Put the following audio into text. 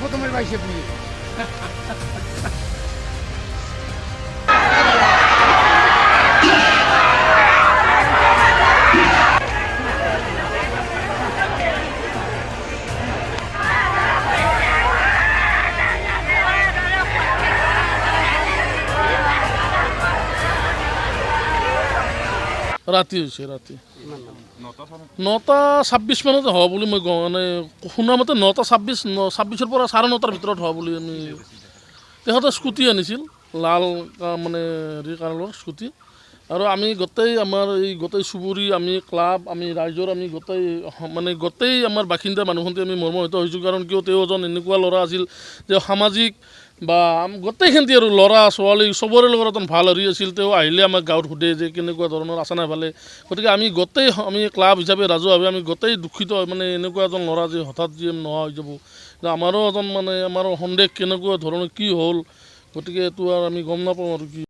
প্ৰথমে বাইশে বিয়ে। ৰাতি হৈছে ৰাতি 9:26 মানতে হ'ব বুলি মই মানে শুনা মতে 9:26 পৰা 9:30 ভিতৰত হ'ব বুলি আমি তেখেতে স্কুটি আনিছিল লাল মানে হেৰি কালাৰৰ স্কুটি আৰু আমি গোটেই আমাৰ এই গোটেই চুবুৰী আমি ক্লাব আমি ৰাইজৰ আমি গোটেই মানে গোটেই আমাৰ বাসিন্দা মানুহখিনি আমি মৰ্মাহত হৈছোঁ কাৰণ কিয় তেওঁ এজন এনেকুৱা ল'ৰা আছিল যে সামাজিক বা গোটেইখিনি আৰু ল'ৰা ছোৱালী চবৰে লগত এজন ভাল হেৰি আছিল তেওঁ আহিলে আমাক গাঁৱত সোধে যে কেনেকুৱা ধৰণৰ আছে নাই ভালে গতিকে আমি গোটেই আমি ক্লাব হিচাপে ৰাজহুৱাভাৱে আমি গোটেই দুখিত মানে এনেকুৱা এজন ল'ৰা যে হঠাৎ যে নোহোৱা হৈ যাব আমাৰো এজন মানে আমাৰ সন্দেহ কেনেকুৱা ধৰণৰ কি হ'ল গতিকে এইটো আৰু আমি গম নাপাওঁ আৰু কি